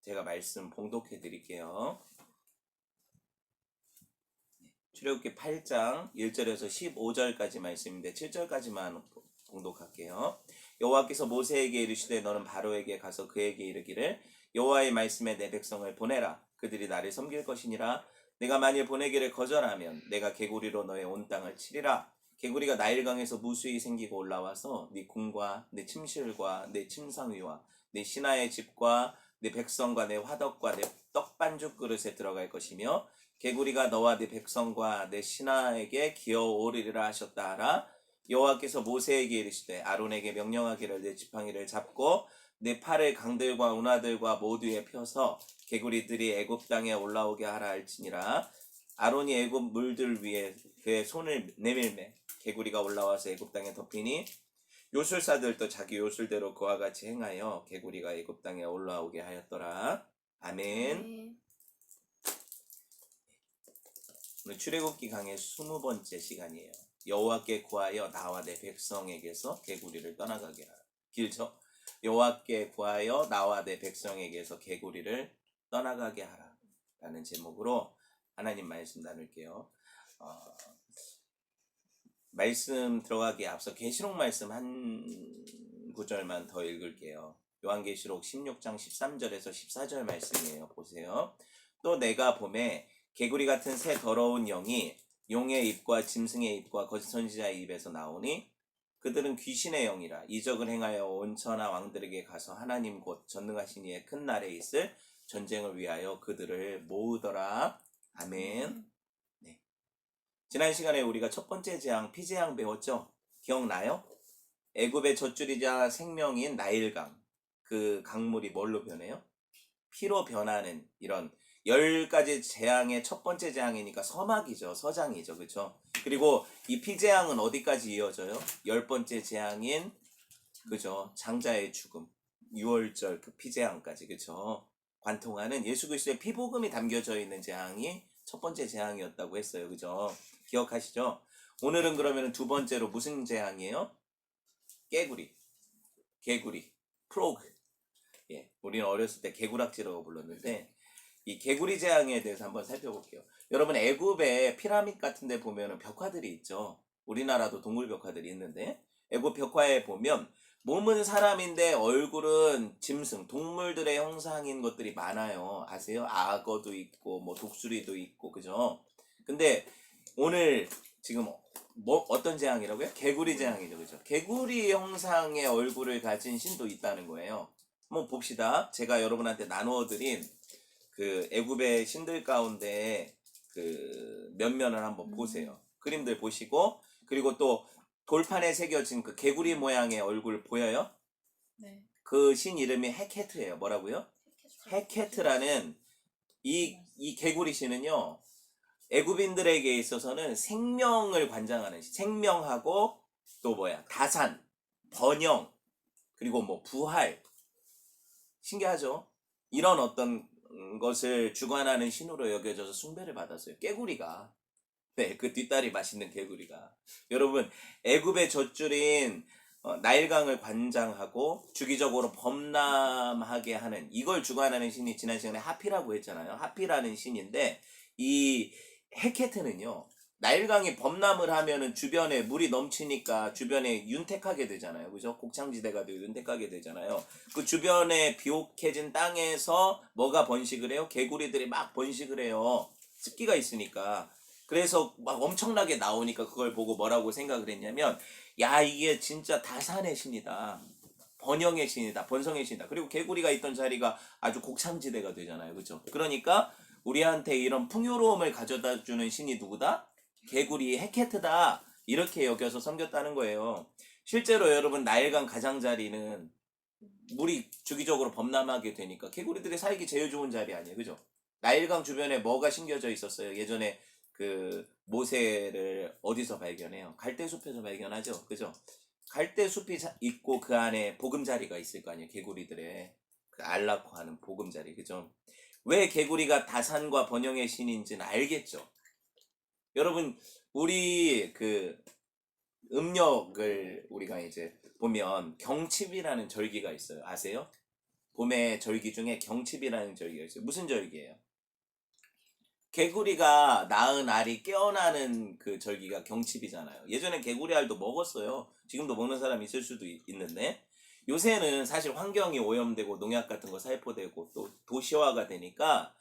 제가 말씀 봉독해 드릴게요. 출애굽기 8장 1절에서 15절까지 말씀인데 7절까지만 봉독할게요. 여호와께서 모세에게 이르시되 너는 바로에게 가서 그에게 이르기를 여호와의 말씀에 내 백성을 보내라. 그들이 나를 섬길 것이니라. 내가 만일 보내기를 거절하면 내가 개구리로 너의 온 땅을 치리라. 개구리가 나일강에서 무수히 생기고 올라와서 네 궁과 네 침실과 네 침상 위와 네 신하의 집과 네 백성과 네 화덕과 네 떡반죽 그릇에 들어갈 것이며 개구리가 너와 네 백성과 내 신하에게 기어오르리라 하셨다 하라. 여호와께서 모세에게 이르시되 아론에게 명령하기를 내 지팡이를 잡고 내 팔을 강들과 운하들과 모두에 펴서 개구리들이 애굽 땅에 올라오게 하라 할지니라. 아론이 애굽 물들 위에 그의 손을 내밀매 개구리가 올라와서 애굽 땅에 덮이니 요술사들도 자기 요술대로 그와 같이 행하여 개구리가 애굽 땅에 올라오게 하였더라. 아멘. 오늘 출애굽기 강의 20번째 시간이에요. 여호와께 구하여 나와 내 백성에게서 개구리를 떠나가게 하라. 길죠? 여호와께 구하여 나와 내 백성에게서 개구리를 떠나가게 하라 라는 제목으로 하나님 말씀 나눌게요. 말씀 들어가기에 앞서 계시록 말씀 한 구절만 더 읽을게요. 요한계시록 16장 13절에서 14절 말씀이에요. 보세요. 또 내가 봄에 개구리 같은 새 더러운 영이 용의 입과 짐승의 입과 거짓 선지자의 입에서 나오니 그들은 귀신의 영이라 이적을 행하여 온 천하 왕들에게 가서 하나님 곧 전능하신 이의 큰 날에 있을 전쟁을 위하여 그들을 모으더라. 아멘. 네. 지난 시간에 우리가 첫 번째 재앙 피재앙 배웠죠? 기억나요? 애굽의 젖줄이자 생명인 나일강, 그 강물이 뭘로 변해요? 피로 변하는 이런 10가지 재앙의 첫 번째 재앙이니까 서막이죠. 서장이죠. 그렇죠? 그리고 이 피재앙은 어디까지 이어져요? 10번째 재앙인 그죠? 장자의 죽음. 6월절 그 피재앙까지. 그렇죠? 관통하는 예수 그리스도의 피복음이 담겨져 있는 재앙이 첫 번째 재앙이었다고 했어요. 그죠? 기억하시죠? 오늘은 그러면 두 번째로 무슨 재앙이에요? 개구리, 프로그. 예, 우리는 어렸을 때 개구락지라고 불렀는데 이 개구리 재앙에 대해서 한번 살펴볼게요. 여러분 애굽의 피라미드 같은 데 보면 벽화들이 있죠. 우리나라도 동물 벽화들이 있는데 애굽 벽화에 보면 몸은 사람인데 얼굴은 짐승, 동물들의 형상인 것들이 많아요. 아세요? 악어도 있고 뭐 독수리도 있고 그죠? 근데 오늘 지금 어떤 재앙이라고요? 개구리 재앙이죠. 그죠? 개구리 형상의 얼굴을 가진 신도 있다는 거예요. 한번 봅시다. 제가 여러분한테 나누어드린 그 애굽의 신들 가운데 그 면면을 한번 보세요. 그림들 보시고 그리고 또 돌판에 새겨진 그 개구리 모양의 얼굴 보여요? 네. 그 신 이름이 헤케트예요. 뭐라고요? 헤케트라는 이 개구리 신은요. 애굽인들에게 있어서는 생명을 관장하는 신. 생명하고 또 다산, 번영, 그리고 뭐 부활. 신기하죠? 이런 어떤 것을 주관하는 신으로 여겨져서 숭배를 받았어요. 개구리가. 네, 그 뒷다리 맛있는 개구리가. 여러분, 애굽의 젖줄인 나일강을 관장하고 주기적으로 범람하게 하는 이걸 주관하는 신이 지난 시간에 하피라고 했잖아요. 하피라는 신인데 이 헤케트는요. 나일강이 범람을 하면은 주변에 물이 넘치니까 주변에 윤택하게 되잖아요. 그죠? 곡창지대가 되고 윤택하게 되잖아요. 그 주변에 비옥해진 땅에서 뭐가 번식을 해요? 개구리들이 막 번식을 해요. 습기가 있으니까. 그래서 막 엄청나게 나오니까 그걸 보고 뭐라고 생각을 했냐면 야 이게 진짜 다산의 신이다. 번영의 신이다. 번성의 신이다. 그리고 개구리가 있던 자리가 아주 곡창지대가 되잖아요. 그죠? 그러니까 우리한테 이런 풍요로움을 가져다 주는 신이 누구다? 개구리 헤케트다. 이렇게 여겨서 섬겼다는 거예요. 실제로 여러분 나일강 가장자리는 물이 주기적으로 범람하게 되니까 개구리들이 살기 제일 좋은 자리 아니에요. 그죠? 나일강 주변에 뭐가 심겨져 있었어요? 예전에 그 모세를 어디서 발견해요? 갈대숲에서 발견하죠. 그죠? 갈대숲이 있고 그 안에 보금자리가 있을 거 아니에요. 개구리들의 그 알라코 하는 보금자리. 그죠? 왜 개구리가 다산과 번영의 신인지는 알겠죠? 여러분 우리 그 음력을 우리가 이제 보면 경칩이라는 절기가 있어요. 아세요? 봄의 절기 중에 경칩이라는 절기가 있어요. 무슨 절기예요? 개구리가 낳은 알이 깨어나는 그 절기가 경칩이잖아요. 예전에 개구리 알도 먹었어요. 지금도 먹는 사람이 있을 수도 있는데 요새는 사실 환경이 오염되고 농약 같은 거 살포되고 또 도시화가 되니까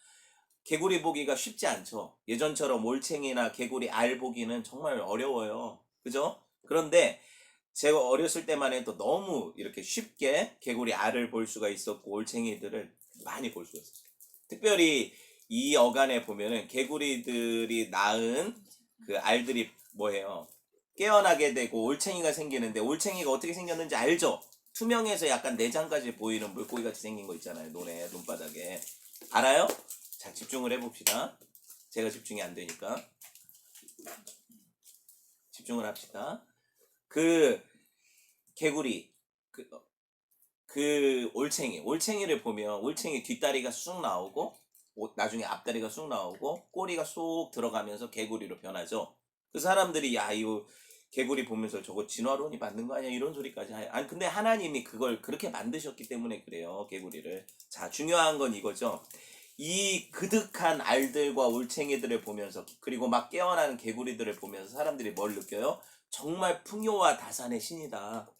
개구리 보기가 쉽지 않죠. 예전처럼 올챙이나 개구리 알 보기는 정말 어려워요. 그죠? 그런데 제가 어렸을 때만 해도 너무 이렇게 쉽게 개구리 알을 볼 수가 있었고 올챙이들을 많이 볼 수가 있었어요. 특별히 이 어간에 보면은 개구리들이 낳은 그 알들이 뭐예요? 깨어나게 되고 올챙이가 생기는데 올챙이가 어떻게 생겼는지 알죠? 투명해서 약간 내장까지 보이는 물고기 같이 생긴 거 있잖아요. 논에 눈바닥에. 알아요? 자, 집중을 해봅시다. 제가 집중이 안 되니까 집중을 합시다. 그 개구리 그 올챙이를 보면 올챙이 뒷다리가 쑥 나오고 나중에 앞다리가 쑥 나오고 꼬리가 쏙 들어가면서 개구리로 변하죠. 그 사람들이 야 이거 개구리 보면서 저거 진화론이 맞는 거 아니야 이런 소리까지 해요. 아니 근데 하나님이 그걸 그렇게 만드셨기 때문에 그래요. 개구리를. 자, 중요한 건 이거죠. 이 그득한 알들과 올챙이들을 보면서 그리고 막 깨어나는 개구리들을 보면서 사람들이 뭘 느껴요? 정말 풍요와 다산의 신이다.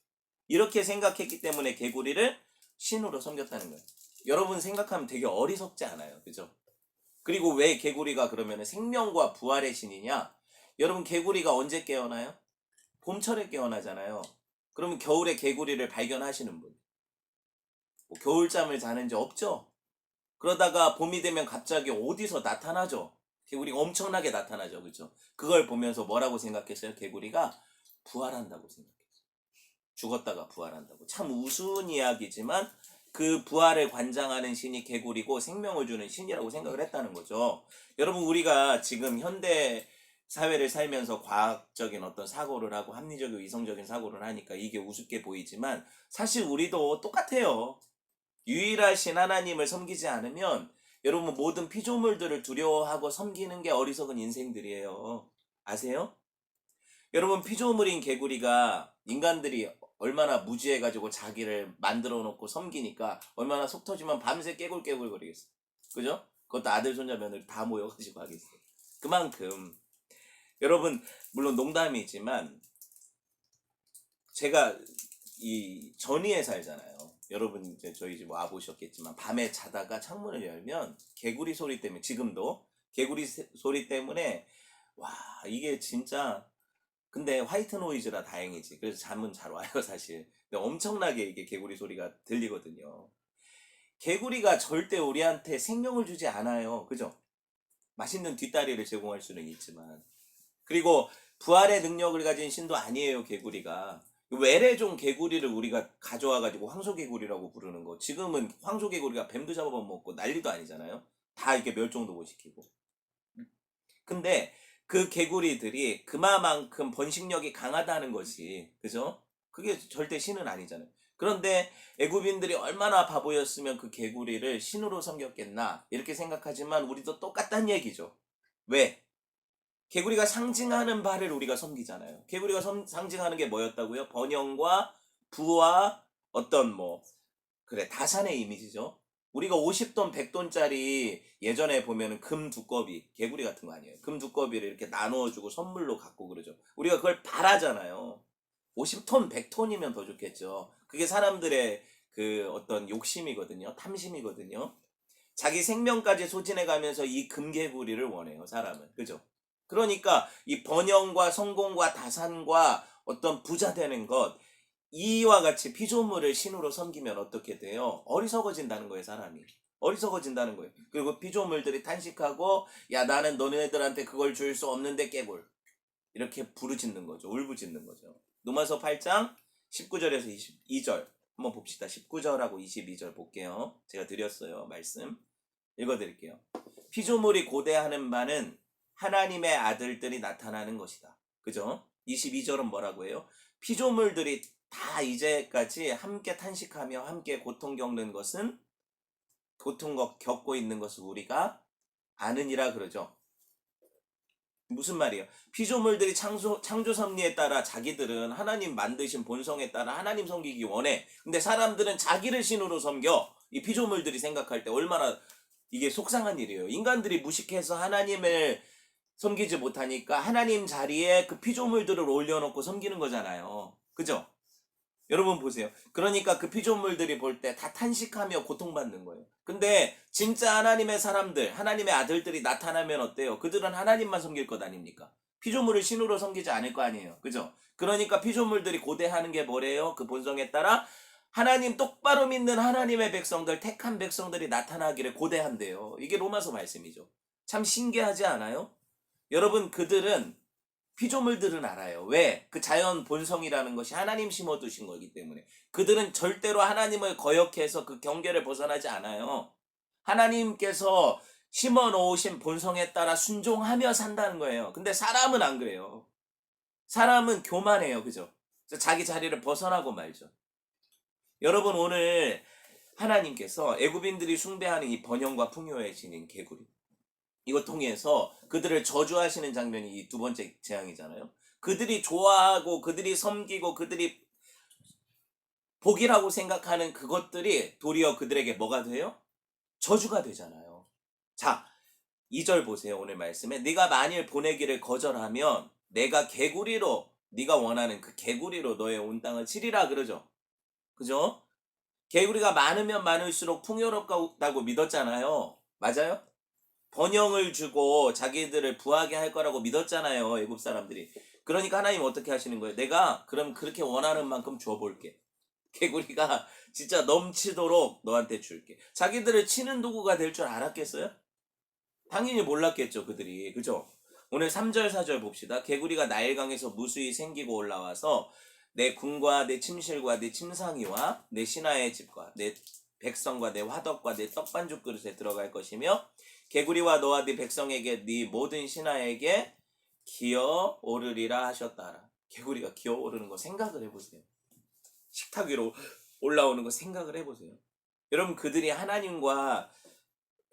이렇게 생각했기 때문에 개구리를 신으로 섬겼다는 거예요. 여러분 생각하면 되게 어리석지 않아요. 그죠? 그리고 왜 개구리가 그러면 생명과 부활의 신이냐? 여러분 개구리가 언제 깨어나요? 봄철에 깨어나잖아요. 그러면 겨울에 개구리를 발견하시는 분. 뭐 겨울잠을 자는 지 없죠? 그러다가 봄이 되면 갑자기 어디서 나타나죠? 개구리가 엄청나게 나타나죠. 그죠? 그걸 보면서 뭐라고 생각했어요? 개구리가 부활한다고 생각했어요. 죽었다가 부활한다고. 참 우스운 이야기지만 그 부활을 관장하는 신이 개구리고 생명을 주는 신이라고 생각을 했다는 거죠. 여러분 우리가 지금 현대 사회를 살면서 과학적인 어떤 사고를 하고 합리적이고 이성적인 사고를 하니까 이게 우습게 보이지만 사실 우리도 똑같아요. 유일하신 하나님을 섬기지 않으면 여러분 모든 피조물들을 두려워하고 섬기는 게 어리석은 인생들이에요. 아세요? 여러분 피조물인 개구리가 인간들이 얼마나 무지해가지고 자기를 만들어 놓고 섬기니까 얼마나 속 터지면 밤새 깨굴깨굴 거리겠어. 그죠? 그것도 아들 손자 며느리 다 모여가지고 하겠어요. 그만큼 여러분 물론 농담이지만 제가 이 전위에 살잖아요. 여러분 이제 저희 집 와 보셨겠지만 밤에 자다가 창문을 열면 개구리 소리 때문에 지금도 개구리 소리 때문에 와 이게 진짜 근데 화이트 노이즈라 다행이지. 그래서 잠은 잘 와요, 사실. 근데 엄청나게 이게 개구리 소리가 들리거든요. 개구리가 절대 우리한테 생명을 주지 않아요. 그죠? 맛있는 뒷다리를 제공할 수는 있지만. 그리고 부활의 능력을 가진 신도 아니에요, 개구리가. 외래종 개구리를 우리가 가져와가지고 황소개구리라고 부르는 거. 지금은 황소개구리가 뱀도 잡아먹고 난리도 아니잖아요. 다 이렇게 멸종도 못 시키고. 근데 그 개구리들이 그만큼 번식력이 강하다는 것이 그죠? 그게 절대 신은 아니잖아요. 그런데 애굽인들이 얼마나 바보였으면 그 개구리를 신으로 섬겼겠나 이렇게 생각하지만 우리도 똑같단 얘기죠. 왜? 개구리가 상징하는 바를 우리가 섬기잖아요. 개구리가 상징하는 게 뭐였다고요? 번영과 부와 어떤 뭐 그래 다산의 이미지죠. 우리가 50돈, 100돈짜리 예전에 보면은 금 두꺼비, 개구리 같은 거 아니에요. 금 두꺼비를 이렇게 나누어주고 선물로 갖고 그러죠. 우리가 그걸 바라잖아요. 50톤, 100톤이면 더 좋겠죠. 그게 사람들의 그 어떤 욕심이거든요. 탐심이거든요. 자기 생명까지 소진해 가면서 이 금개구리를 원해요, 사람은. 그죠? 그러니까 이 번영과 성공과 다산과 어떤 부자 되는 것, 이와 같이 피조물을 신으로 섬기면 어떻게 돼요? 어리석어진다는 거예요, 사람이. 어리석어진다는 거예요. 그리고 피조물들이 탄식하고, 야, 나는 너네들한테 그걸 줄 수 없는데 깨굴. 이렇게 부르짖는 거죠. 울부짖는 거죠. 누가서 8장 19절에서 22절. 한번 봅시다. 19절하고 22절 볼게요. 제가 드렸어요. 말씀. 읽어드릴게요. 피조물이 고대하는 바는 하나님의 아들들이 나타나는 것이다. 그죠? 22절은 뭐라고 해요? 피조물들이 다 이제까지 함께 탄식하며 함께 고통 겪는 것은 고통 겪고 있는 것을 우리가 아느니라 그러죠. 무슨 말이에요? 피조물들이 창조 섭리에 따라 자기들은 하나님 만드신 본성에 따라 하나님 섬기기 원해. 근데 사람들은 자기를 신으로 섬겨. 이 피조물들이 생각할 때 얼마나 이게 속상한 일이에요. 인간들이 무식해서 하나님을 섬기지 못하니까 하나님 자리에 그 피조물들을 올려놓고 섬기는 거잖아요. 그죠? 여러분 보세요. 그러니까 그 피조물들이 볼 때 다 탄식하며 고통받는 거예요. 근데 진짜 하나님의 사람들, 하나님의 아들들이 나타나면 어때요? 그들은 하나님만 섬길 것 아닙니까? 피조물을 신으로 섬기지 않을 거 아니에요. 그죠? 그러니까 피조물들이 고대하는 게 뭐래요? 그 본성에 따라 하나님 똑바로 믿는 하나님의 백성들, 택한 백성들이 나타나기를 고대한대요. 이게 로마서 말씀이죠. 참 신기하지 않아요? 여러분 그들은 피조물들은 알아요. 왜? 그 자연 본성이라는 것이 하나님 심어두신 거기 때문에. 그들은 절대로 하나님을 거역해서 그 경계를 벗어나지 않아요. 하나님께서 심어 놓으신 본성에 따라 순종하며 산다는 거예요. 근데 사람은 안 그래요. 사람은 교만해요. 그죠? 자기 자리를 벗어나고 말죠. 여러분 오늘 하나님께서 애굽인들이 숭배하는 이 번영과 풍요에 지닌 개구리, 이걸 통해서 그들을 저주하시는 장면이 이 두 번째 재앙이잖아요. 그들이 좋아하고 그들이 섬기고 그들이 복이라고 생각하는 그것들이 도리어 그들에게 뭐가 돼요? 저주가 되잖아요. 자, 2절 보세요. 오늘 말씀에 네가 만일 보내기를 거절하면 내가 개구리로, 네가 원하는 그 개구리로 너의 온 땅을 치리라 그러죠. 그죠? 개구리가 많으면 많을수록 풍요롭다고 믿었잖아요. 맞아요? 번영을 주고 자기들을 부하게 할 거라고 믿었잖아요. 애굽 사람들이. 그러니까 하나님 어떻게 하시는 거예요? 내가 그럼 그렇게 원하는 만큼 줘볼게. 개구리가 진짜 넘치도록 너한테 줄게. 자기들을 치는 도구가 될 줄 알았겠어요? 당연히 몰랐겠죠, 그들이. 그죠? 오늘 3절 4절 봅시다. 개구리가 나일강에서 무수히 생기고 올라와서 내 궁과 내 침실과 내 침상이와 내 신하의 집과 내 백성과 내 화덕과 내 떡반죽 그릇에 들어갈 것이며 개구리와 너와 네 백성에게 네 모든 신하에게 기어 오르리라 하셨다라. 개구리가 기어 오르는 거 생각을 해보세요. 식탁 위로 올라오는 거 생각을 해보세요. 여러분 그들이 하나님과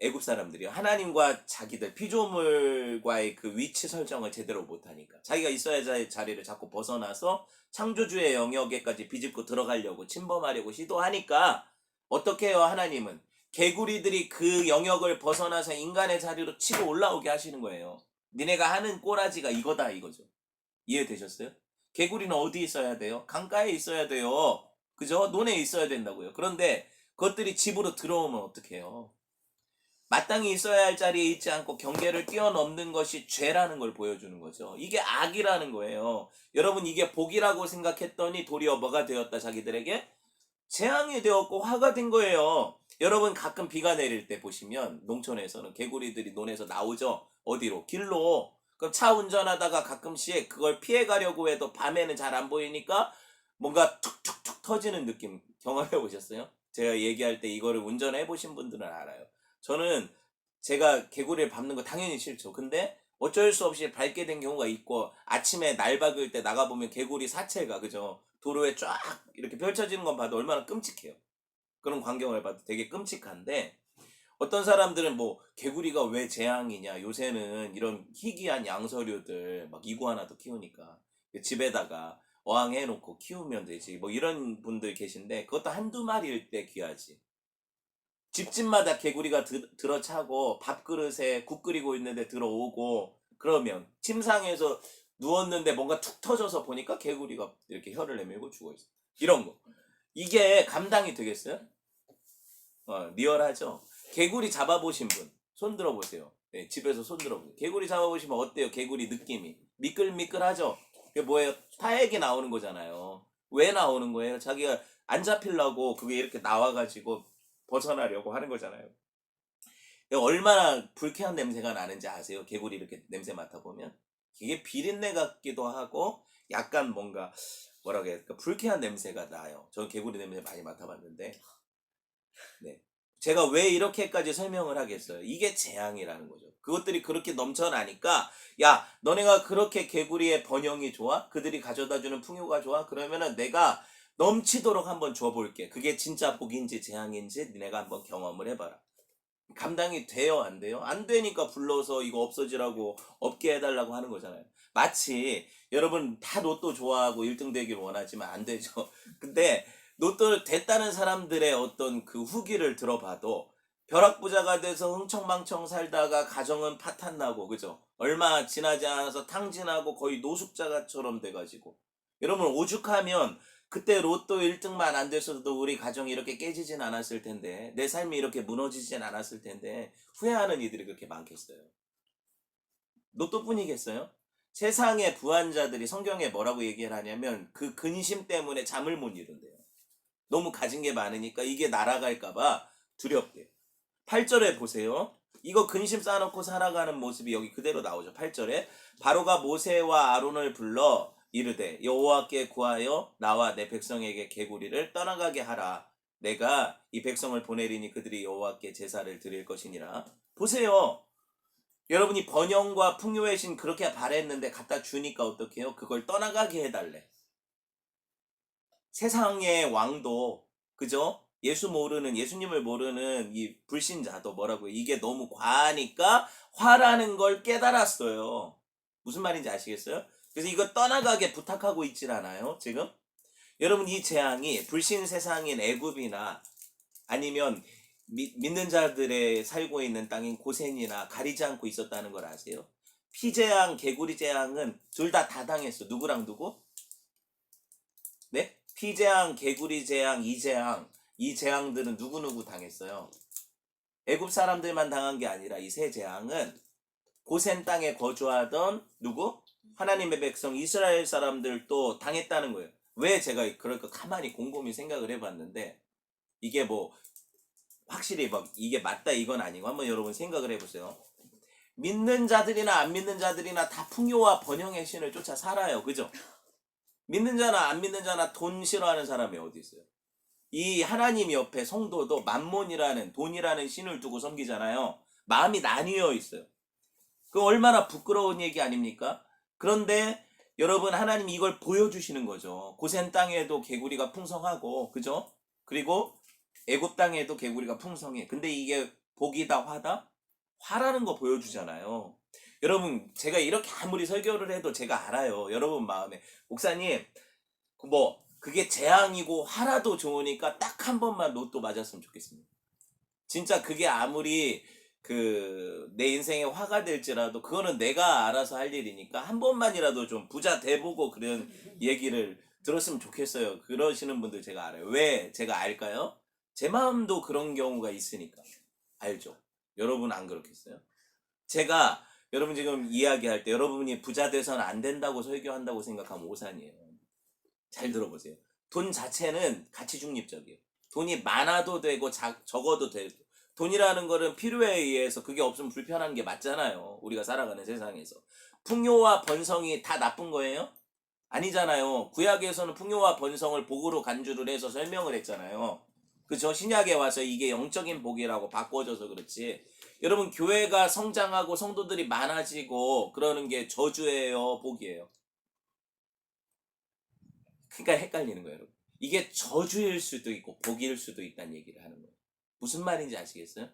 애굽 사람들이요. 하나님과 자기들 피조물과의 그 위치 설정을 제대로 못하니까 자기가 있어야 할 자리를 자꾸 벗어나서 창조주의 영역에까지 비집고 들어가려고 침범하려고 시도하니까 어떻게 해요? 하나님은 개구리들이 그 영역을 벗어나서 인간의 자리로 치고 올라오게 하시는 거예요. 니네가 하는 꼬라지가 이거다 이거죠. 이해되셨어요? 개구리는 어디 있어야 돼요? 강가에 있어야 돼요. 그죠? 논에 있어야 된다고요. 그런데 그것들이 집으로 들어오면 어떡해요? 마땅히 있어야 할 자리에 있지 않고 경계를 뛰어넘는 것이 죄라는 걸 보여주는 거죠. 이게 악이라는 거예요. 여러분 이게 복이라고 생각했더니 도리어 뭐가 되었다 자기들에게? 재앙이 되었고 화가 된 거예요. 여러분 가끔 비가 내릴 때 보시면 농촌에서는 개구리들이 논에서 나오죠. 어디로? 길로. 그럼 차 운전하다가 가끔씩 그걸 피해 가려고 해도 밤에는 잘 안 보이니까 뭔가 툭툭툭 터지는 느낌 경험해 보셨어요? 제가 얘기할 때 이거를 운전해 보신 분들은 알아요. 저는 제가 개구리를 밟는 거 당연히 싫죠. 근데 어쩔 수 없이 밟게 된 경우가 있고 아침에 날 박을 때 나가보면 개구리 사체가 그죠? 도로에 쫙 이렇게 펼쳐지는 건 봐도 얼마나 끔찍해요. 그런 광경을 봐도 되게 끔찍한데 어떤 사람들은 뭐 개구리가 왜 재앙이냐 요새는 이런 희귀한 양서류들 막 이구아나도 키우니까 집에다가 어항해놓고 키우면 되지 뭐 이런 분들 계신데 그것도 한두 마리일 때 귀하지. 집집마다 개구리가 들어차고 밥그릇에 국 끓이고 있는데 들어오고 그러면 침상에서 누웠는데 뭔가 툭 터져서 보니까 개구리가 이렇게 혀를 내밀고 죽어있어. 이런 거. 이게 감당이 되겠어요? 리얼하죠? 개구리 잡아보신 분, 손 들어보세요. 네, 집에서 손 들어보세요. 개구리 잡아보시면 어때요? 개구리 느낌이. 미끌미끌하죠? 그게 뭐예요? 타액이 나오는 거잖아요. 왜 나오는 거예요? 자기가 안 잡히려고 그게 이렇게 나와가지고 벗어나려고 하는 거잖아요. 얼마나 불쾌한 냄새가 나는지 아세요? 개구리 이렇게 냄새 맡아보면. 이게 비린내 같기도 하고 약간 뭔가 뭐라고 해야 될까? 불쾌한 냄새가 나요. 저는 개구리 냄새 많이 맡아봤는데 네. 제가 왜 이렇게까지 설명을 하겠어요? 이게 재앙이라는 거죠. 그것들이 그렇게 넘쳐나니까 야 너네가 그렇게 개구리의 번영이 좋아? 그들이 가져다주는 풍요가 좋아? 그러면은 내가 넘치도록 한번 줘볼게. 그게 진짜 복인지 재앙인지 니네가 한번 경험을 해봐라. 감당이 돼요 안 돼요? 안 되니까 불러서 이거 없어지라고 없게 해달라고 하는 거잖아요. 마치 여러분 다 로또 좋아하고 1등 되길 원하지만 안 되죠. 근데 로또 됐다는 사람들의 어떤 그 후기를 들어봐도 벼락부자가 돼서 흥청망청 살다가 가정은 파탄나고, 그죠? 얼마 지나지 않아서 탕진하고 거의 노숙자처럼 돼가지고. 여러분, 오죽하면 그때 로또 1등만 안 됐어도 우리 가정이 이렇게 깨지진 않았을 텐데, 내 삶이 이렇게 무너지진 않았을 텐데, 후회하는 이들이 그렇게 많겠어요. 로또뿐이겠어요? 세상의 부한자들이 성경에 뭐라고 얘기를 하냐면 그 근심 때문에 잠을 못 이룬대요. 너무 가진 게 많으니까 이게 날아갈까봐 두렵대요. 8절에 보세요. 이거 근심 쌓아놓고 살아가는 모습이 여기 그대로 나오죠. 8절에 바로가 모세와 아론을 불러 이르되 여호와께 구하여 나와 내 백성에게 개구리를 떠나가게 하라. 내가 이 백성을 보내리니 그들이 여호와께 제사를 드릴 것이니라. 보세요. 여러분이 번영과 풍요의 신 그렇게 바랬는데 갖다 주니까 어떡해요? 그걸 떠나가게 해달래. 세상의 왕도, 그죠? 예수님을 모르는 이 불신자도 뭐라고요? 이게 너무 과하니까 화라는 걸 깨달았어요. 무슨 말인지 아시겠어요? 그래서 이거 떠나가게 부탁하고 있질 않아요, 지금? 여러분, 이 재앙이 불신 세상인 애굽이나 아니면 믿는 자들의 살고 있는 땅인 고센이나 가리지 않고 있었다는 걸 아세요? 피재앙, 개구리 재앙은 둘 다 당했어. 누구랑 누구? 네? 피재앙, 개구리 재앙, 이 재앙들은 누구누구 당했어요? 애굽 사람들만 당한 게 아니라 이 세 재앙은 고센 땅에 거주하던 누구? 하나님의 백성 이스라엘 사람들도 당했다는 거예요. 왜 제가 그럴까 가만히 곰곰이 생각을 해봤는데 이게 뭐 확실히 막 이게 맞다 이건 아니고 한번 여러분 생각을 해보세요. 믿는 자들이나 안 믿는 자들이나 다 풍요와 번영의 신을 쫓아 살아요. 그죠? 믿는 자나 안 믿는 자나 돈 싫어하는 사람이 어디 있어요? 이 하나님 옆에 성도도 만몬이라는 돈이라는 신을 두고 섬기잖아요. 마음이 나뉘어 있어요. 그 얼마나 부끄러운 얘기 아닙니까? 그런데 여러분 하나님이 이걸 보여주시는 거죠. 고센 땅에도 개구리가 풍성하고, 그죠? 그리고 애굽 땅에도 개구리가 풍성해. 근데 이게 복이다 화다? 화라는 거 보여주잖아요. 여러분 제가 이렇게 아무리 설교를 해도 제가 알아요. 여러분 마음에 목사님 뭐 그게 재앙이고 화라도 좋으니까 딱 한 번만 로또 맞았으면 좋겠습니다. 진짜 그게 아무리 내 인생에 화가 될지라도 그거는 내가 알아서 할 일이니까 한 번만이라도 좀 부자 돼보고 그런 얘기를 들었으면 좋겠어요. 그러시는 분들 제가 알아요. 왜 제가 알까요? 제 마음도 그런 경우가 있으니까 알죠. 여러분 안 그렇겠어요? 제가 여러분 지금 이야기할 때 여러분이 부자 돼서는 안 된다고 설교한다고 생각하면 오산이에요. 잘 들어보세요. 돈 자체는 가치 중립적이에요. 돈이 많아도 되고 적어도 되고 돈이라는 거는 필요에 의해서 그게 없으면 불편한 게 맞잖아요. 우리가 살아가는 세상에서. 풍요와 번성이 다 나쁜 거예요? 아니잖아요. 구약에서는 풍요와 번성을 복으로 간주를 해서 설명을 했잖아요. 그죠? 신약에 와서 이게 영적인 복이라고 바꿔줘서 그렇지. 여러분 교회가 성장하고 성도들이 많아지고 그러는 게 저주예요, 복이에요? 그러니까 헷갈리는 거예요, 여러분. 이게 저주일 수도 있고 복일 수도 있다는 얘기를 하는 거예요. 무슨 말인지 아시겠어요?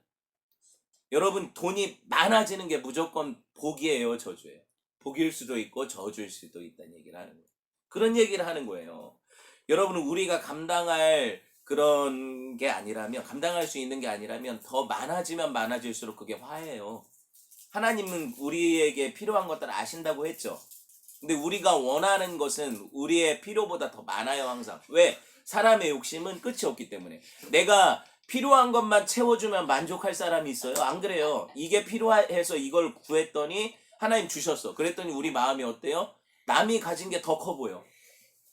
여러분 돈이 많아지는 게 무조건 복이에요, 저주예요? 복일 수도 있고 저주일 수도 있다는 얘기를 하는 거예요. 그런 얘기를 하는 거예요. 여러분 우리가 감당할 그런 게 아니라면, 감당할 수 있는 게 아니라면 더 많아지면 많아질수록 그게 화예요. 하나님은 우리에게 필요한 것들을 아신다고 했죠. 근데 우리가 원하는 것은 우리의 필요보다 더 많아요, 항상. 왜? 사람의 욕심은 끝이 없기 때문에. 내가 필요한 것만 채워주면 만족할 사람이 있어요? 안 그래요. 이게 필요해서 이걸 구했더니 하나님 주셨어. 그랬더니 우리 마음이 어때요? 남이 가진 게 더 커 보여.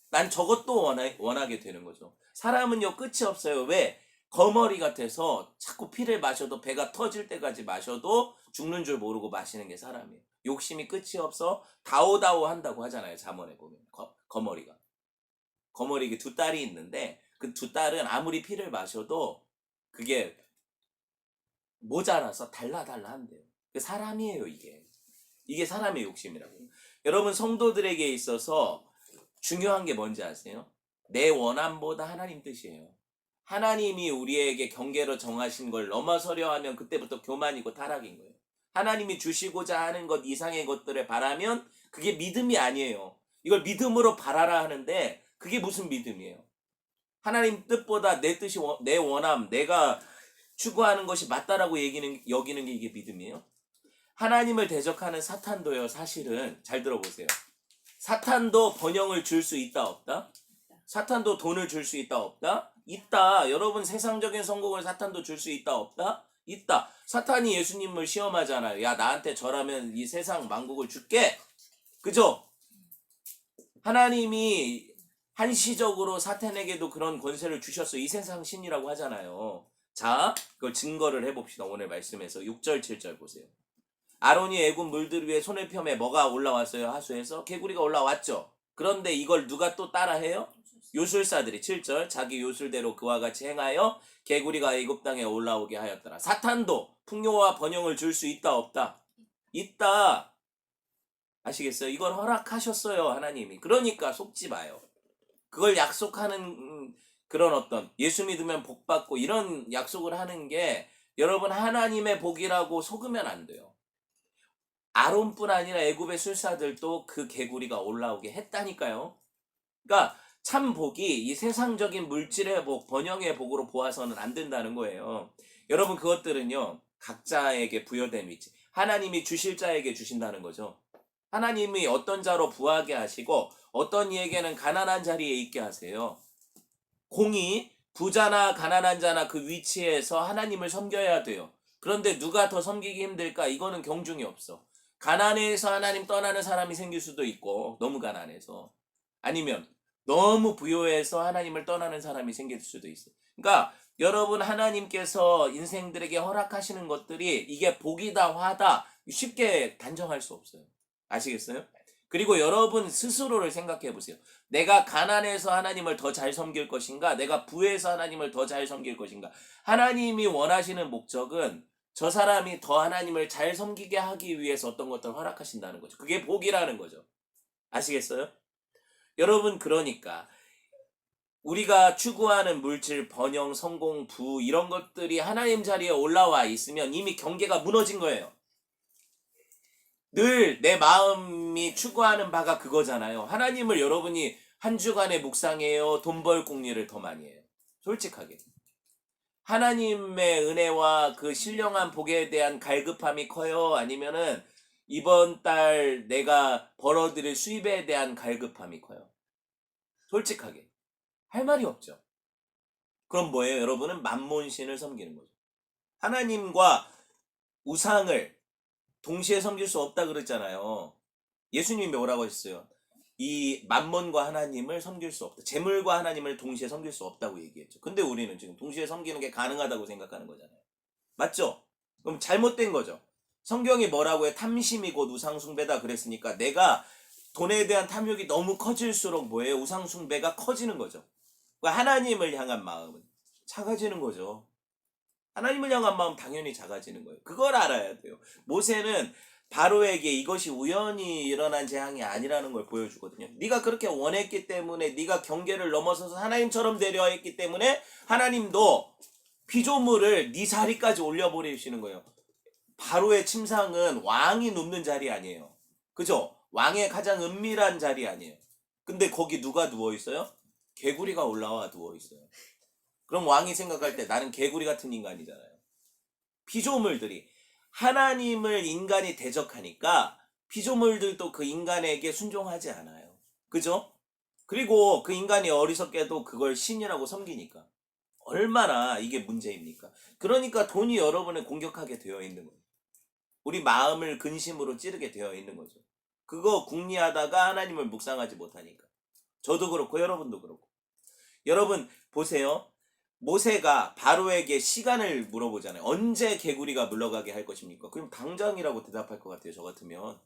난 저것도 원하게 되는 거죠. 사람은요, 끝이 없어요. 왜? 거머리 같아서 자꾸 피를 마셔도 배가 터질 때까지 마셔도 죽는 줄 모르고 마시는 게 사람이에요. 욕심이 끝이 없어 다오다오 한다고 하잖아요. 잠언에 보면 거머리가 두 딸이 있는데 그 두 딸은 아무리 피를 마셔도 그게 모자라서 달라달라 한대요. 그 사람이에요. 이게 사람의 욕심이라고. 여러분 성도들에게 있어서 중요한 게 뭔지 아세요? 내 원함보다 하나님 뜻이에요. 하나님이 우리에게 경계로 정하신 걸 넘어서려 하면 그때부터 교만이고 타락인 거예요. 하나님이 주시고자 하는 것 이상의 것들을 바라면 그게 믿음이 아니에요. 이걸 믿음으로 바라라 하는데 그게 무슨 믿음이에요? 하나님 뜻보다 내 뜻이 내 원함, 내가 추구하는 것이 맞다라고 여기는 게 이게 믿음이에요. 하나님을 대적하는 사탄도요. 사실은 잘 들어보세요. 사탄도 번영을 줄 수 있다 없다? 사탄도 돈을 줄 수 있다 없다? 있다. 여러분 세상적인 성공을 사탄도 줄 수 있다 없다? 있다. 사탄이 예수님을 시험하잖아요. 야 나한테 절하면 이 세상 만국을 줄게. 그죠? 하나님이 한시적으로 사탄에게도 그런 권세를 주셨어. 이 세상 신이라고 하잖아요. 자, 그걸 증거를 해봅시다. 오늘 말씀에서 6절 7절 보세요. 아론이 애굽 물들 위에 손을 펴매 뭐가 올라왔어요? 하수에서 개구리가 올라왔죠. 그런데 이걸 누가 또 따라해요? 요술사들이 7절 자기 요술대로 그와 같이 행하여 개구리가 애굽 땅에 올라오게 하였더라. 사탄도 풍요와 번영을 줄 수 있다 없다? 있다. 아시겠어요? 이걸 허락하셨어요 하나님이. 그러니까 속지 마요. 그걸 약속하는 그런 어떤 예수 믿으면 복 받고 이런 약속을 하는 게 여러분 하나님의 복이라고 속으면 안 돼요. 아론뿐 아니라 애굽의 술사들도 그 개구리가 올라오게 했다니까요. 그러니까 참 복이 이 세상적인 물질의 복, 번영의 복으로 보아서는 안 된다는 거예요. 여러분 그것들은요 각자에게 부여된 위치, 하나님이 주실 자에게 주신다는 거죠. 하나님이 어떤 자로 부하게 하시고 어떤 이에게는 가난한 자리에 있게 하세요. 공이 부자나 가난한 자나 그 위치에서 하나님을 섬겨야 돼요. 그런데 누가 더 섬기기 힘들까? 이거는 경중이 없어. 가난해서 하나님 떠나는 사람이 생길 수도 있고 너무 가난해서, 아니면 너무 부유해서 하나님을 떠나는 사람이 생길 수도 있어요. 그러니까 여러분 하나님께서 인생들에게 허락하시는 것들이 이게 복이다 화다 쉽게 단정할 수 없어요. 아시겠어요? 그리고 여러분 스스로를 생각해 보세요. 내가 가난해서 하나님을 더 잘 섬길 것인가? 내가 부해서 하나님을 더 잘 섬길 것인가? 하나님이 원하시는 목적은 저 사람이 더 하나님을 잘 섬기게 하기 위해서 어떤 것들을 허락하신다는 거죠. 그게 복이라는 거죠. 아시겠어요? 여러분 그러니까 우리가 추구하는 물질, 번영, 성공, 부 이런 것들이 하나님 자리에 올라와 있으면 이미 경계가 무너진 거예요. 늘 내 마음이 추구하는 바가 그거잖아요. 하나님을 여러분이 한 주간에 묵상해요? 돈 벌 궁리를 더 많이 해요? 솔직하게. 하나님의 은혜와 그 신령한 복에 대한 갈급함이 커요? 아니면은 이번 달 내가 벌어들일 수입에 대한 갈급함이 커요? 솔직하게. 할 말이 없죠. 그럼 뭐예요? 여러분은 만몬신을 섬기는 거죠. 하나님과 우상을 동시에 섬길 수 없다 그랬잖아요. 예수님이 뭐라고 하셨어요? 이 만몬과 하나님을 섬길 수 없다. 재물과 하나님을 동시에 섬길 수 없다고 얘기했죠. 근데 우리는 지금 동시에 섬기는 게 가능하다고 생각하는 거잖아요. 맞죠? 그럼 잘못된 거죠. 성경이 뭐라고 해? 탐심이 곧 우상숭배다 그랬으니까 내가 돈에 대한 탐욕이 너무 커질수록 뭐예요? 우상숭배가 커지는 거죠. 그러니까 하나님을 향한 마음은 작아지는 거죠. 하나님을 향한 마음 당연히 작아지는 거예요. 그걸 알아야 돼요. 모세는 바로에게 이것이 우연히 일어난 재앙이 아니라는 걸 보여주거든요. 네가 그렇게 원했기 때문에, 네가 경계를 넘어서서 하나님처럼 되려 했기 때문에 하나님도 피조물을 네 자리까지 올려버리시는 거예요. 바로의 침상은 왕이 눕는 자리 아니에요. 그죠? 왕의 가장 은밀한 자리 아니에요. 근데 거기 누가 누워있어요? 개구리가 올라와 누워있어요. 그럼 왕이 생각할 때 나는 개구리 같은 인간이잖아요. 피조물들이 하나님을 인간이 대적하니까 피조물들도 그 인간에게 순종하지 않아요. 그죠? 그리고 그 인간이 어리석게도 그걸 신이라고 섬기니까 얼마나 이게 문제입니까? 그러니까 돈이 여러분을 공격하게 되어 있는 거예요. 우리 마음을 근심으로 찌르게 되어 있는 거죠. 그거 궁리하다가 하나님을 묵상하지 못하니까. 저도 그렇고 여러분도 그렇고. 여러분 보세요. 모세가 바로에게 시간을 물어보잖아요. 언제 개구리가 물러가게 할 것입니까? 그럼 당장이라고 대답할 것 같아요. 저 같으면.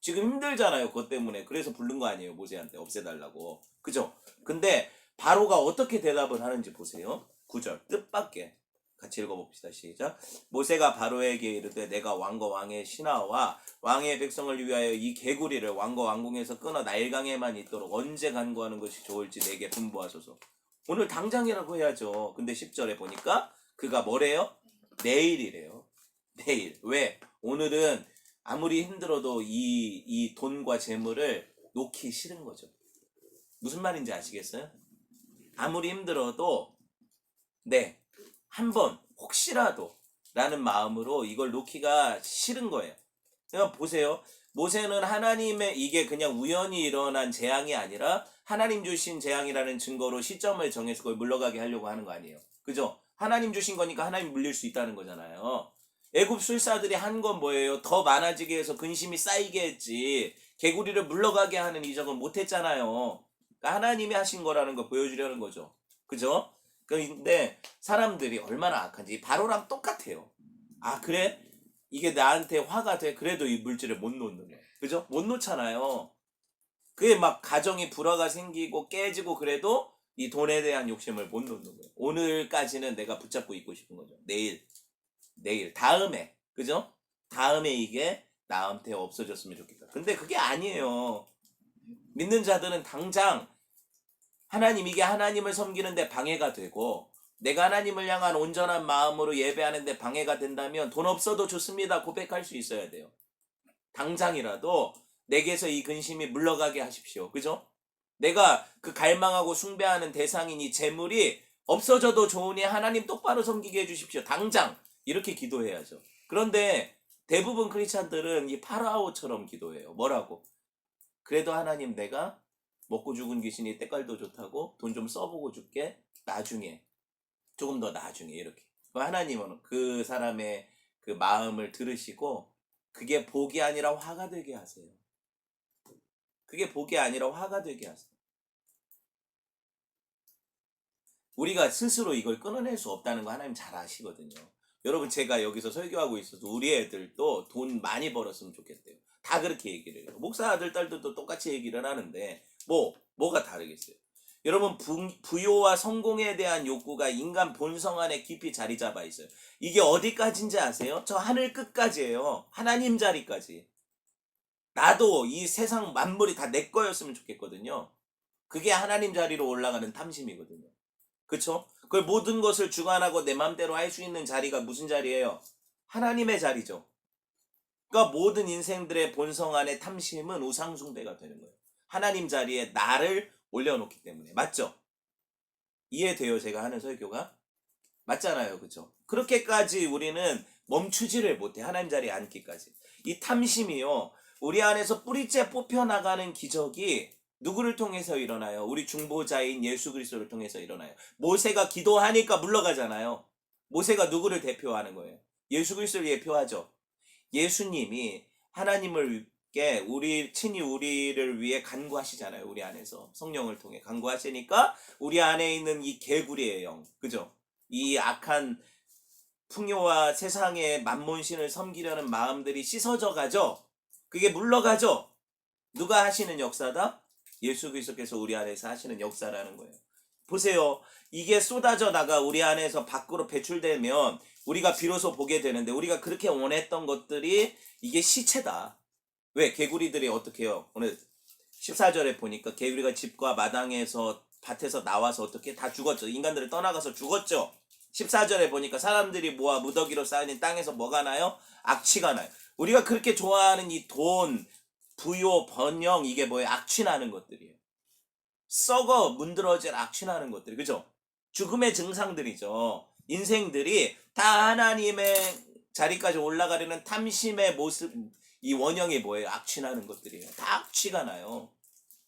지금 힘들잖아요. 그것 때문에. 그래서 부른 거 아니에요. 모세한테 없애달라고. 그죠? 근데 바로가 어떻게 대답을 하는지 보세요. 9절 뜻밖의. 같이 읽어봅시다. 시작. 모세가 바로에게 이르되 내가 왕과 왕의 신하와 왕의 백성을 위하여 이 개구리를 왕과 왕궁에서 끊어 나일강에만 있도록 언제 간구하는 것이 좋을지 내게 분부하소서. 오늘 당장이라고 해야죠. 근데 10절에 보니까 그가 뭐래요? 내일이래요. 내일. 왜? 오늘은 아무리 힘들어도 이 돈과 재물을 놓기 싫은 거죠. 무슨 말인지 아시겠어요? 아무리 힘들어도 네, 한번 혹시라도 라는 마음으로 이걸 놓기가 싫은 거예요. 그러니까 보세요. 모세는 하나님의 이게 그냥 우연히 일어난 재앙이 아니라 하나님 주신 재앙이라는 증거로 시점을 정해서 그걸 물러가게 하려고 하는 거 아니에요. 그죠? 하나님 주신 거니까 하나님 물릴 수 있다는 거잖아요. 애굽 술사들이 한 건 뭐예요? 더 많아지게 해서 근심이 쌓이게 했지. 개구리를 물러가게 하는 이적은 못했잖아요. 그러니까 하나님이 하신 거라는 거 보여주려는 거죠. 그죠? 근데 사람들이 얼마나 악한지 바로랑 똑같아요. 아 그래? 이게 나한테 화가 돼? 그래도 이 물질을 못 놓는 거예요. 그죠? 못 놓잖아요. 그게 막 가정이 불화가 생기고 깨지고 그래도 이 돈에 대한 욕심을 못 놓는 거예요. 오늘까지는 내가 붙잡고 있고 싶은 거죠. 내일, 다음에, 그죠? 다음에 이게 나한테 없어졌으면 좋겠다. 근데 그게 아니에요. 믿는 자들은 당장 하나님, 이게 하나님을 섬기는데 방해가 되고 내가 하나님을 향한 온전한 마음으로 예배하는데 방해가 된다면 돈 없어도 좋습니다 고백할 수 있어야 돼요. 당장이라도 내게서 이 근심이 물러가게 하십시오. 그죠? 내가 그 갈망하고 숭배하는 대상인 이 재물이 없어져도 좋으니 하나님 똑바로 섬기게 해주십시오. 당장 이렇게 기도해야죠. 그런데 대부분 크리스찬들은 이 파라오처럼 기도해요. 뭐라고? 그래도 하나님 내가 먹고 죽은 귀신이 때깔도 좋다고 돈 좀 써보고 줄게. 나중에 조금 더 나중에 이렇게. 하나님은 그 사람의 그 마음을 들으시고 그게 복이 아니라 화가 되게 하세요. 그게 복이 아니라 화가 되게 하세요. 우리가 스스로 이걸 끊어낼 수 없다는 거 하나님 잘 아시거든요. 여러분 제가 여기서 설교하고 있어서 우리 애들도 돈 많이 벌었으면 좋겠대요. 다 그렇게 얘기를 해요. 목사 아들 딸들도 똑같이 얘기를 하는데 뭐가 다르겠어요. 여러분 부요와 성공에 대한 욕구가 인간 본성 안에 깊이 자리 잡아 있어요. 이게 어디까지인지 아세요? 저 하늘 끝까지예요. 하나님 자리까지. 나도 이 세상 만물이 다 내 거였으면 좋겠거든요. 그게 하나님 자리로 올라가는 탐심이거든요. 그쵸? 그걸 모든 것을 주관하고 내 맘대로 할 수 있는 자리가 무슨 자리예요? 하나님의 자리죠. 그러니까 모든 인생들의 본성 안에 탐심은 우상숭배가 되는 거예요. 하나님 자리에 나를 올려놓기 때문에. 맞죠? 이해돼요? 제가 하는 설교가? 맞잖아요. 그쵸? 그렇게까지 우리는 멈추지를 못해. 하나님 자리에 앉기까지. 이 탐심이요. 우리 안에서 뿌리째 뽑혀나가는 기적이 누구를 통해서 일어나요? 우리 중보자인 예수 그리스도를 통해서 일어나요. 모세가 기도하니까 물러가잖아요. 모세가 누구를 대표하는 거예요? 예수 그리스도를 대표하죠. 예수님이 하나님을 께 우리 친히 우리를 위해 간구하시잖아요. 우리 안에서 성령을 통해 간구하시니까 우리 안에 있는 이 개구리의 영, 그죠? 이 악한 풍요와 세상의 만몬신을 섬기려는 마음들이 씻어져 가죠. 그게 물러가죠. 누가 하시는 역사다? 예수 그리스도께서 우리 안에서 하시는 역사라는 거예요. 보세요. 이게 쏟아져 나가 우리 안에서 밖으로 배출되면 우리가 비로소 보게 되는데 우리가 그렇게 원했던 것들이 이게 시체다. 왜? 개구리들이 어떻게 해요? 오늘 14절에 보니까 개구리가 집과 마당에서 밭에서 나와서 어떻게 다 죽었죠. 인간들을 떠나가서 죽었죠. 14절에 보니까 사람들이 모아 무더기로 쌓인 땅에서 뭐가 나요? 악취가 나요. 우리가 그렇게 좋아하는 이 돈, 부요, 번영 이게 뭐예요? 악취나는 것들이에요. 썩어 문드러질 악취나는 것들, 그죠? 죽음의 증상들이죠. 인생들이 다 하나님의 자리까지 올라가려는 탐심의 모습, 이 원형이 뭐예요? 악취나는 것들이에요. 다 악취가 나요.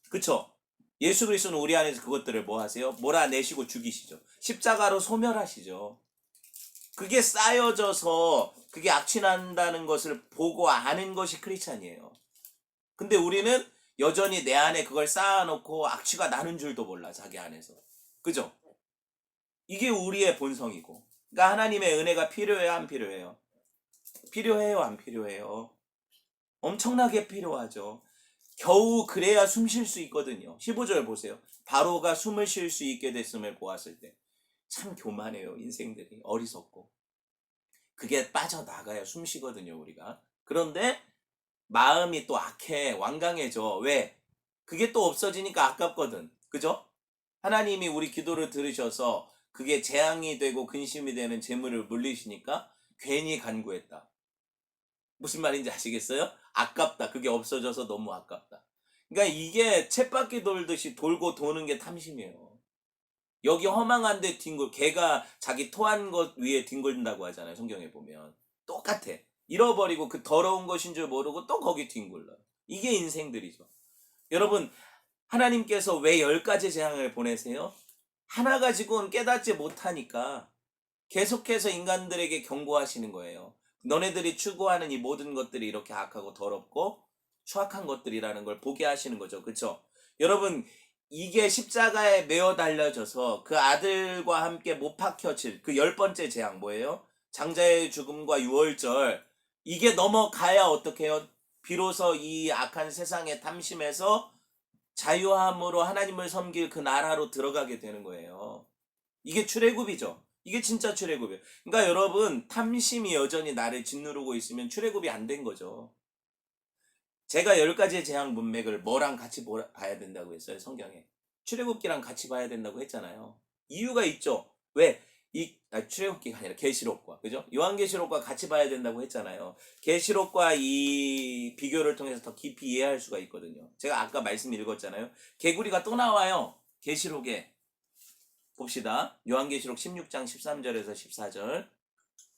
그쵸? 예수 그리스도는 우리 안에서 그것들을 뭐 하세요? 몰아내시고 죽이시죠. 십자가로 소멸하시죠. 그게 쌓여져서 그게 악취난다는 것을 보고 아는 것이 크리스찬이에요. 근데 우리는 여전히 내 안에 그걸 쌓아놓고 악취가 나는 줄도 몰라. 자기 안에서. 그죠? 이게 우리의 본성이고. 그러니까 하나님의 은혜가 필요해요? 안 필요해요? 필요해요? 안 필요해요? 엄청나게 필요하죠. 겨우 그래야 숨 쉴 수 있거든요. 15절 보세요. 바로가 숨을 쉴 수 있게 됐음을 보았을 때. 참 교만해요. 인생들이. 어리석고. 그게 빠져나가야 숨 쉬거든요. 우리가. 그런데 마음이 또 악해. 완강해져. 왜? 그게 또 없어지니까 아깝거든. 그죠? 하나님이 우리 기도를 들으셔서 그게 재앙이 되고 근심이 되는 재물을 물리시니까 괜히 간구했다. 무슨 말인지 아시겠어요? 아깝다. 그게 없어져서 너무 아깝다. 그러니까 이게 쳇바퀴 돌듯이 돌고 도는 게 탐심이에요. 여기 허망한 데 개가 자기 토한 것 위에 뒹굴다고 하잖아요. 성경에 보면. 똑같아. 잃어버리고 그 더러운 것인 줄 모르고 또 거기 뒹굴러. 이게 인생들이죠. 여러분, 하나님께서 왜 10가지 재앙을 보내세요? 하나 가지고는 깨닫지 못하니까 계속해서 인간들에게 경고하시는 거예요. 너네들이 추구하는 이 모든 것들이 이렇게 악하고 더럽고 추악한 것들이라는 걸 보게 하시는 거죠. 그렇죠? 여러분, 이게 십자가에 매어 달려져서 그 아들과 함께 못 박혀질 그 10번째 재앙 뭐예요? 장자의 죽음과 유월절. 이게 넘어가야 어떻게 해요? 비로소 이 악한 세상의 탐심에서 자유함으로 하나님을 섬길 그 나라로 들어가게 되는 거예요. 이게 출애굽이죠. 이게 진짜 출애굽이에요. 그러니까 여러분, 탐심이 여전히 나를 짓누르고 있으면 출애굽이 안 된 거죠. 제가 10가지의 재앙 문맥을 뭐랑 같이 봐야 된다고 했어요, 성경에. 출애굽기랑 같이 봐야 된다고 했잖아요. 이유가 있죠. 왜? 출애굽기가 아니라 계시록과, 그죠? 요한계시록과 같이 봐야 된다고 했잖아요. 계시록과 이 비교를 통해서 더 깊이 이해할 수가 있거든요. 제가 아까 말씀 읽었잖아요. 개구리가 또 나와요. 계시록에. 봅시다. 요한계시록 16장 13절에서 14절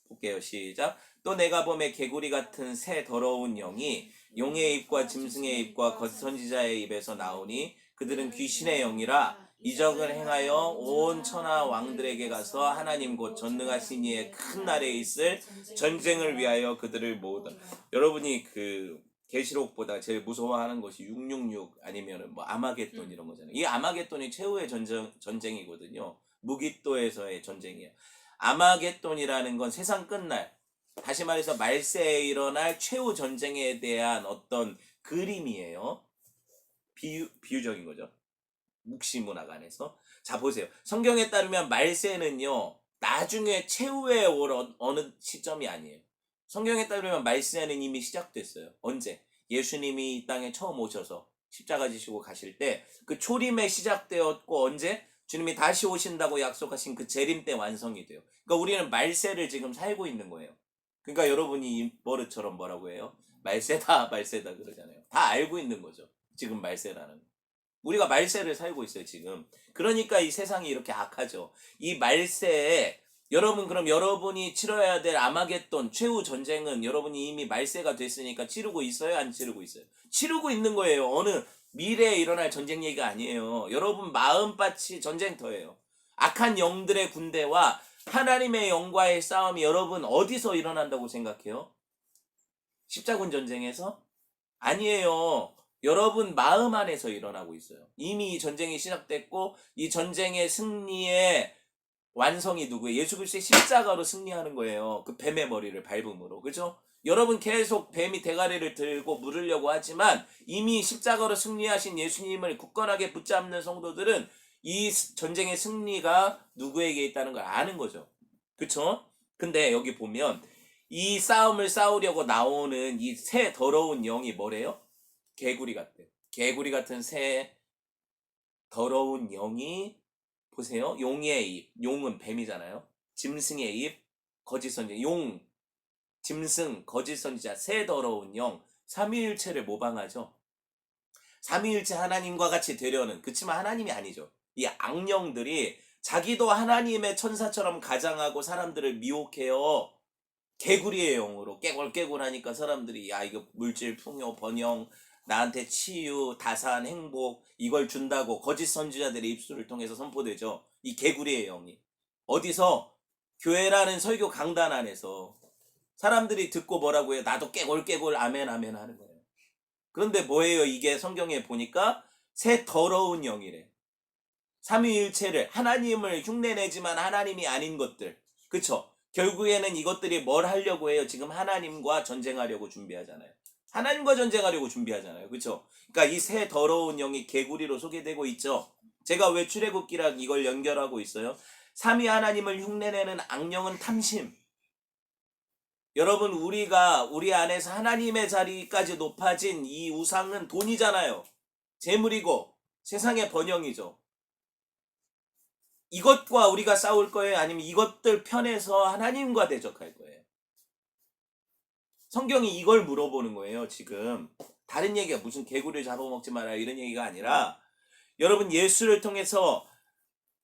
볼게요. 시작. 또 내가 보매 개구리 같은 새 더러운 영이 용의 입과 짐승의 입과 거짓선지자의 입에서 나오니 그들은 귀신의 영이라 이적을 행하여 온 천하 왕들에게 가서 하나님 곧 전능하신 이의 큰 날에 있을 전쟁을 위하여 그들을 모으다. 여러분이 그 계시록보다 제일 무서워하는 것이 666 아니면 뭐 아마겟돈 이런 거잖아요. 이 아마겟돈이 최후의 전쟁이거든요. 무기또에서의 전쟁이에요. 아마겟돈이라는 건 세상 끝날, 다시 말해서 말세에 일어날 최후 전쟁에 대한 어떤 그림이에요. 비유적인 거죠. 묵시문학 안에서. 자, 보세요. 성경에 따르면 말세는요, 나중에 최후에 올 어느 시점이 아니에요. 성경에 따르면 말세는 이미 시작됐어요. 언제? 예수님이 이 땅에 처음 오셔서 십자가 지시고 가실 때 그 초림에 시작되었고, 언제? 주님이 다시 오신다고 약속하신 그 재림 때 완성이 돼요. 그러니까 우리는 말세를 지금 살고 있는 거예요. 그러니까 여러분이 이 버릇처럼 뭐라고 해요? 말세다 말세다 그러잖아요. 다 알고 있는 거죠. 지금 말세라는. 우리가 말세를 살고 있어요 지금. 그러니까 이 세상이 이렇게 악하죠. 이 말세에 여러분, 그럼 여러분이 치러야 될 아마겟돈 최후 전쟁은 여러분이 이미 말세가 됐으니까 치르고 있어요? 안 치르고 있어요? 치르고 있는 거예요. 어느 미래에 일어날 전쟁 얘기가 아니에요. 여러분 마음밭이 전쟁터예요. 악한 영들의 군대와 하나님의 영과의 싸움이 여러분 어디서 일어난다고 생각해요? 십자군 전쟁에서? 아니에요. 여러분 마음 안에서 일어나고 있어요. 이미 이 전쟁이 시작됐고 이 전쟁의 승리의 완성이 누구예요? 예수 그리스도의 십자가로 승리하는 거예요. 그 뱀의 머리를 밟음으로. 그죠? 여러분 계속 뱀이 대가리를 들고 물으려고 하지만 이미 십자가로 승리하신 예수님을 굳건하게 붙잡는 성도들은 이 전쟁의 승리가 누구에게 있다는 걸 아는 거죠. 그쵸? 근데 여기 보면 이 싸움을 싸우려고 나오는 이 새 더러운 영이 뭐래요? 개구리 같대. 개구리 같은 새 더러운 영이 보세요. 용의 입. 용은 뱀이잖아요. 짐승의 입. 거짓 선지자. 용. 짐승. 거짓 선지자. 새 더러운 영. 삼위일체를 모방하죠. 삼위일체 하나님과 같이 되려는. 그치만 하나님이 아니죠. 이 악령들이 자기도 하나님의 천사처럼 가장하고 사람들을 미혹해요. 개구리의 영으로 깨골깨골 하니까 사람들이 야 이거 물질 풍요 번영 나한테 치유 다산 행복 이걸 준다고 거짓 선지자들의 입술을 통해서 선포되죠. 이 개구리의 영이 어디서? 교회라는 설교 강단 안에서 사람들이 듣고 뭐라고 해요? 나도 깨골깨골 아멘 아멘 하는 거예요. 그런데 뭐예요? 이게 성경에 보니까 새 더러운 영이래. 삼위일체를 하나님을 흉내내지만 하나님이 아닌 것들. 그쵸? 결국에는 이것들이 뭘 하려고 해요? 지금 하나님과 전쟁하려고 준비하잖아요. 하나님과 전쟁하려고 준비하잖아요. 그쵸? 그러니까 이 새 더러운 영이 개구리로 소개되고 있죠. 제가 왜 출애굽기랑 이걸 연결하고 있어요? 삼위 하나님을 흉내내는 악령은 탐심. 여러분 우리가 우리 안에서 하나님의 자리까지 높아진 이 우상은 돈이잖아요. 재물이고 세상의 번영이죠. 이것과 우리가 싸울 거예요? 아니면 이것들 편에서 하나님과 대적할 거예요? 성경이 이걸 물어보는 거예요. 지금 다른 얘기가 무슨 개구리를 잡아먹지 마라 이런 얘기가 아니라 여러분 예수를 통해서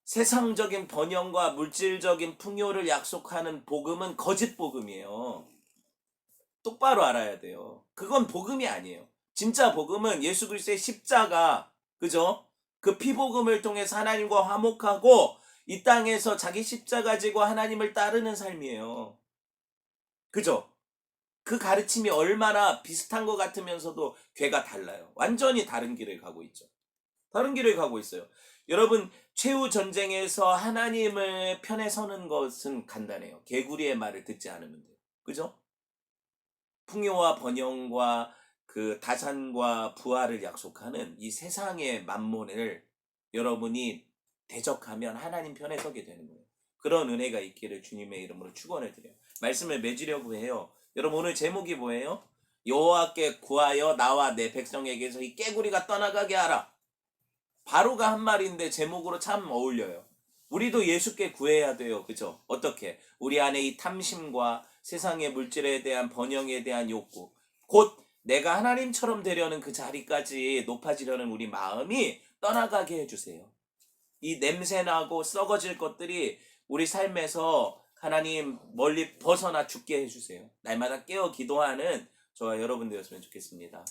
세상적인 번영과 물질적인 풍요를 약속하는 복음은 거짓 복음이에요. 똑바로 알아야 돼요. 그건 복음이 아니에요. 진짜 복음은 예수 그리스도의 십자가, 그죠? 그 피복음을 통해서 하나님과 화목하고 이 땅에서 자기 십자가 지고 하나님을 따르는 삶이에요. 그죠? 그 가르침이 얼마나 비슷한 것 같으면서도 괴가 달라요. 완전히 다른 길을 가고 있죠. 다른 길을 가고 있어요. 여러분, 최후 전쟁에서 하나님을 편에 서는 것은 간단해요. 개구리의 말을 듣지 않으면 돼요. 그죠? 풍요와 번영과 그 다산과 부활을 약속하는 이 세상의 만몬을 여러분이 대적하면 하나님 편에 서게 되는 거예요. 그런 은혜가 있기를 주님의 이름으로 축원을 드려요. 말씀을 맺으려고 해요. 여러분, 오늘 제목이 뭐예요? 여호와께 구하여 나와 내 백성에게서 이 깨구리가 떠나가게 하라. 바로가 한 말인데 제목으로 참 어울려요. 우리도 예수께 구해야 돼요. 그죠? 어떻게? 우리 안에 이 탐심과 세상의 물질에 대한 번영에 대한 욕구, 곧 내가 하나님처럼 되려는 그 자리까지 높아지려는 우리 마음이 떠나가게 해주세요. 이 냄새나고 썩어질 것들이 우리 삶에서 하나님 멀리 벗어나 죽게 해주세요. 날마다 깨어 기도하는 저와 여러분 되었으면 좋겠습니다.